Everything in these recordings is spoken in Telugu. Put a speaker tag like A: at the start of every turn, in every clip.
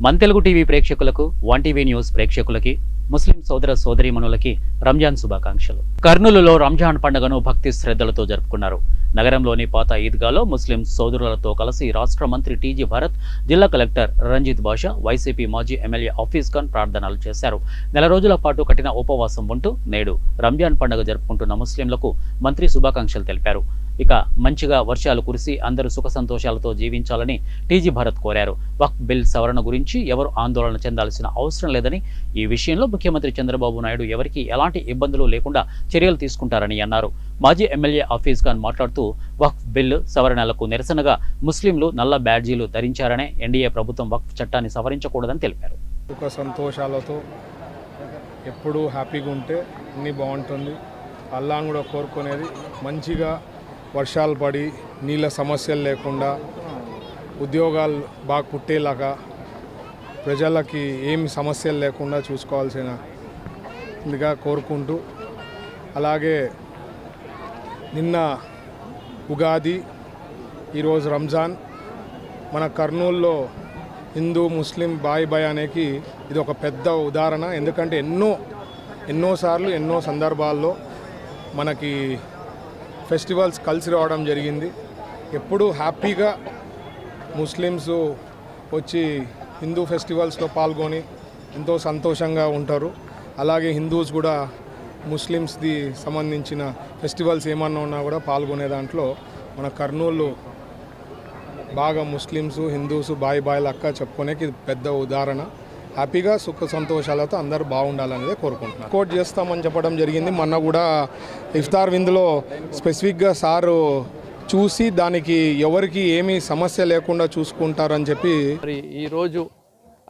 A: మన తెలుగు టీవీ ప్రేక్షకులకు వన్ టీవీ న్యూస్ ప్రేక్షకులకి ముస్లిం సోదర సోదరీమణులకి రంజాన్ శుభాకాంక్షలు. కర్నూలులో రంజాన్ పండుగను భక్తి శ్రద్ధలతో జరుపుకున్నారు. నగరంలోని పాత ఈద్గాలో ముస్లిం సోదరులతో కలిసి రాష్ట్ర మంత్రి టీజీ భరత్, జిల్లా కలెక్టర్ రంజిత్ బాషా, వైసీపీ మాజీ ఎమ్మెల్యే హఫీజ్ ఖాన్ ప్రార్థనలు చేశారు. నెల రోజుల పాటు కఠిన ఉపవాసం ఉంటూ నేడు రంజాన్ పండుగ జరుపుకుంటున్న ముస్లింలకు మంత్రి శుభాకాంక్షలు తెలిపారు. ఇక మంచిగా వర్షాలు కురిసి అందరూ సుఖ సంతోషాలతో జీవించాలని టీజీ భరత్ కోరారు. వక్ఫ్ బిల్ సవరణ గురించి ఎవరు ఆందోళన చెందాల్సిన అవసరం లేదని, ఈ విషయంలో ముఖ్యమంత్రి చంద్రబాబు నాయుడు ఎవరికి ఎలాంటి ఇబ్బందులు లేకుండా చర్యలు తీసుకుంటారని అన్నారు. మాజీ ఎమ్మెల్యే హఫీజ్ ఖాన్ మాట్లాడుతూ వక్ఫ్ బిల్లు సవరణలకు నిరసనగా ముస్లింలు నల్ల బ్యాడ్జీలు ధరించారనే ఎన్డీఏ ప్రభుత్వం వక్ఫ్ చట్టాన్ని సవరించకూడదని తెలిపారు.
B: సుఖ సంతోషాలతో ఎప్పుడూ హ్యాపీగా ఉంటే అన్నీ బాగుంటుంది. అల్లాను కూడా కోరుకునేది మంచిగా వర్షాలు పడి నీళ్ళ సమస్యలు లేకుండా ఉద్యోగాలు బాగా పుట్టేలాగా ప్రజలకి ఏమి సమస్యలు లేకుండా చూసుకోవాల్సిందిగా కోరుకుంటూ, అలాగే నిన్న ఉగాది, ఈరోజు రంజాన్. మన కర్నూలులో హిందూ ముస్లిం బాయ్ బాయ్ అనేది ఇది ఒక పెద్ద ఉదాహరణ. ఎందుకంటే ఎన్నోసార్లు ఎన్నో సందర్భాల్లో మనకి ఫెస్టివల్స్ కలిసి రావడం జరిగింది. ఎప్పుడూ హ్యాపీగా ముస్లిమ్స్ వచ్చి హిందూ ఫెస్టివల్స్లో పాల్గొని ఎంతో సంతోషంగా ఉంటారు. అలాగే హిందూస్ కూడా ముస్లిమ్స్ది సంబంధించిన ఫెస్టివల్స్ ఏమన్నా ఉన్నా కూడా పాల్గొనే దాంట్లో మన కర్నూలు బాగా ముస్లిమ్స్ హిందూస్ బాయ్ బాయ్ లక్క చెప్పుకునేకి ఇది పెద్ద ఉదాహరణ. హ్యాపీగా సుఖ సంతోషాలతో అందరూ బాగుండాలనేదే కోరుకుంటున్నాను. కోట్ చేస్తామని చెప్పడం జరిగింది. మొన్న కూడా ఇఫ్తార్ విందులో స్పెసిఫిక్గా సారు చూసి దానికి ఎవరికి ఏమీ సమస్య లేకుండా చూసుకుంటారని చెప్పి,
C: మరి ఈరోజు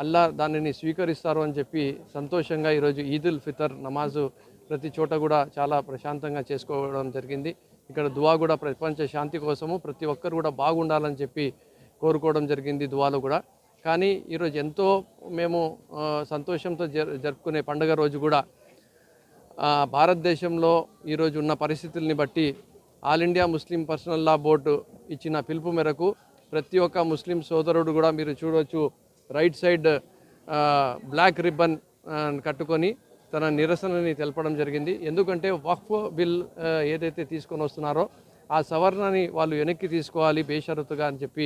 C: అల్లా దానిని స్వీకరిస్తారు అని చెప్పి సంతోషంగా ఈరోజు ఈదుల్ ఫితర్ నమాజు ప్రతి చోట కూడా చాలా ప్రశాంతంగా చేసుకోవడం జరిగింది. ఇక్కడ దువా కూడా ప్రపంచ శాంతి కోసము ప్రతి ఒక్కరు కూడా బాగుండాలని చెప్పి కోరుకోవడం జరిగింది దువాలో కూడా. కానీ ఈరోజు ఎంతో మేము సంతోషంతో జరుపుకునే పండుగ రోజు కూడా భారతదేశంలో ఈరోజు ఉన్న పరిస్థితుల్ని బట్టి ఆల్ ఇండియా ముస్లిం పర్సనల్ లా బోర్డు ఇచ్చిన పిలుపు మేరకు ప్రతి ఒక్క ముస్లిం సోదరుడు కూడా మీరు చూడవచ్చు రైట్ సైడ్ బ్లాక్ రిబ్బన్ కట్టుకొని తన నిరసనని తెలపడం జరిగింది. ఎందుకంటే వక్ఫ్ బిల్ ఏదైతే తీసుకొని వస్తున్నారో ఆ సవరణని వాళ్ళు వెనక్కి తీసుకోవాలి బేషరతుగా అని చెప్పి